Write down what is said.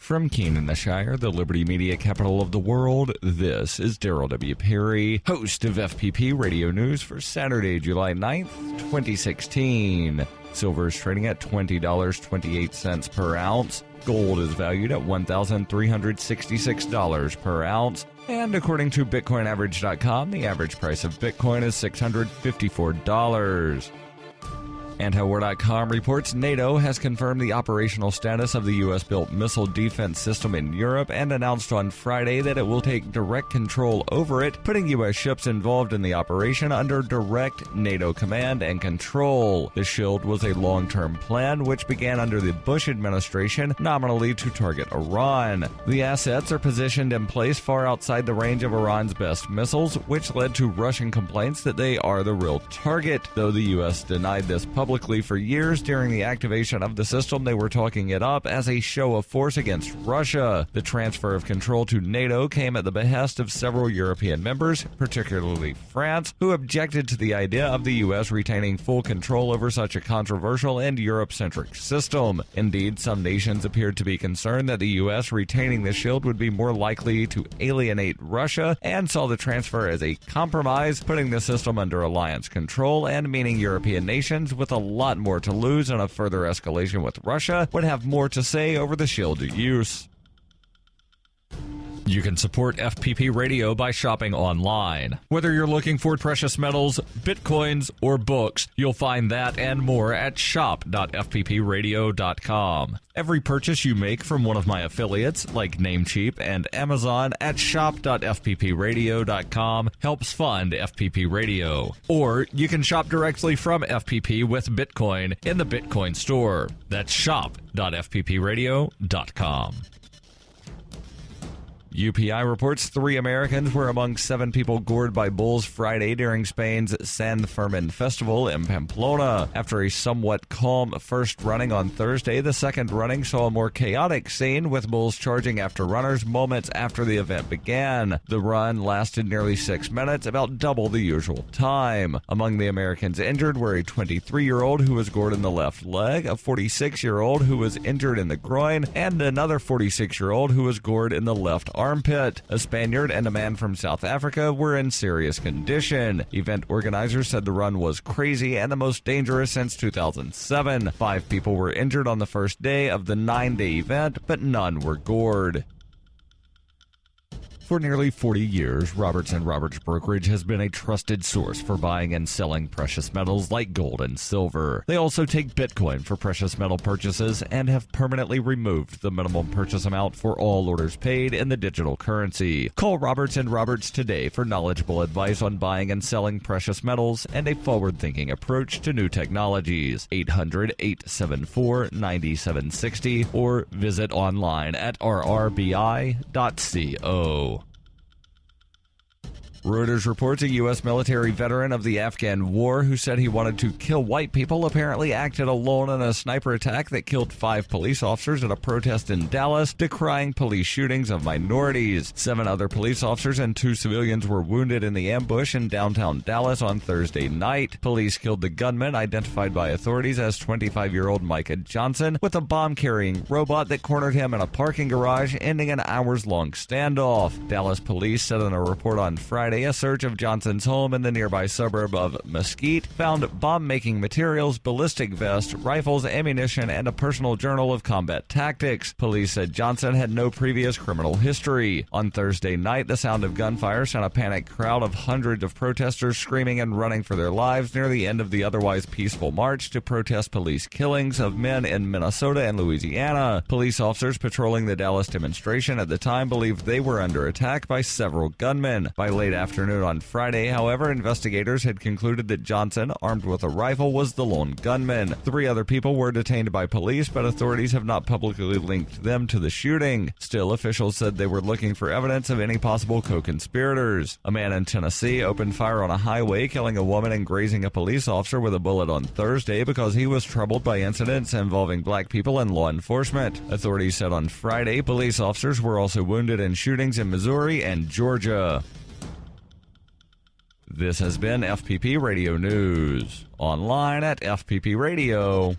From Keene in the Shire, the Liberty Media capital of the world, this is Daryl W. Perry, host of FPP Radio News for Saturday, July 9th, 2016. Silver is trading at $20.28 per ounce. Gold is valued at $1,366 per ounce. And according to BitcoinAverage.com, the average price of Bitcoin is $654. Antiwar.com reports NATO has confirmed the operational status of the U.S.-built missile defense system in Europe and announced on Friday that it will take direct control over it, putting U.S. ships involved in the operation under direct NATO command and control. The shield was a long-term plan which began under the Bush administration, nominally to target Iran. The assets are positioned in place far outside the range of Iran's best missiles, which led to Russian complaints that they are the real target. Though the U.S. denied this publicly for years, during the activation of the system, they were talking it up as a show of force against Russia. The transfer of control to NATO came at the behest of several European members, particularly France, who objected to the idea of the U.S. retaining full control over such a controversial and Europe-centric system. Indeed, some nations appeared to be concerned that the U.S. retaining the shield would be more likely to alienate Russia and saw the transfer as a compromise, putting the system under alliance control and meaning European nations with a lot more to lose, and a further escalation with Russia would have more to say over the shield use. You can support FPP Radio by shopping online. Whether you're looking for precious metals, bitcoins, or books, you'll find that and more at shop.fppradio.com. Every purchase you make from one of my affiliates, like Namecheap and Amazon, at shop.fppradio.com helps fund FPP Radio. Or you can shop directly from FPP with Bitcoin in the Bitcoin store. That's shop.fppradio.com. UPI reports 3 Americans were among 7 people gored by bulls Friday during Spain's San Fermin festival in Pamplona. After a somewhat calm first running on Thursday, the second running saw a more chaotic scene, with bulls charging after runners moments after the event began. The run lasted nearly 6 minutes, about double the usual time. Among the Americans injured were a 23-year-old who was gored in the left leg, a 46-year-old who was injured in the groin, and another 46-year-old who was gored in the left armpit. A Spaniard and a man from South Africa were in serious condition. Event organizers said the run was crazy and the most dangerous since 2007. 5 people were injured on the first day of the 9-day event, but none were gored. For nearly 40 years, Roberts & Roberts Brokerage has been a trusted source for buying and selling precious metals like gold and silver. They also take Bitcoin for precious metal purchases and have permanently removed the minimum purchase amount for all orders paid in the digital currency. Call Roberts & Roberts today for knowledgeable advice on buying and selling precious metals and a forward-thinking approach to new technologies. 800-874-9760 or visit online at rrbi.co. Reuters reports a U.S. military veteran of the Afghan war who said he wanted to kill white people apparently acted alone in a sniper attack that killed 5 police officers at a protest in Dallas, decrying police shootings of minorities. 7 other police officers and 2 civilians were wounded in the ambush in downtown Dallas on Thursday night. Police killed the gunman, identified by authorities as 25-year-old Micah Johnson, with a bomb-carrying robot that cornered him in a parking garage, ending an hours-long standoff. Dallas police said in a report on Friday a search of Johnson's home in the nearby suburb of Mesquite found bomb-making materials, ballistic vests, rifles, ammunition, and a personal journal of combat tactics. Police said Johnson had no previous criminal history. On Thursday night, the sound of gunfire sent a panicked crowd of hundreds of protesters screaming and running for their lives near the end of the otherwise peaceful march to protest police killings of men in Minnesota and Louisiana. Police officers patrolling the Dallas demonstration at the time believed they were under attack by several gunmen. By late afternoon on Friday, however, investigators had concluded that Johnson, armed with a rifle, was the lone gunman. 3 other people were detained by police, but authorities have not publicly linked them to the shooting. Still, officials said they were looking for evidence of any possible co-conspirators. A man in Tennessee opened fire on a highway, killing a woman and grazing a police officer with a bullet on Thursday because he was troubled by incidents involving black people and law enforcement. Authorities said on Friday police officers were also wounded in shootings in Missouri and Georgia. This has been FPP Radio News, online at fppradio.com.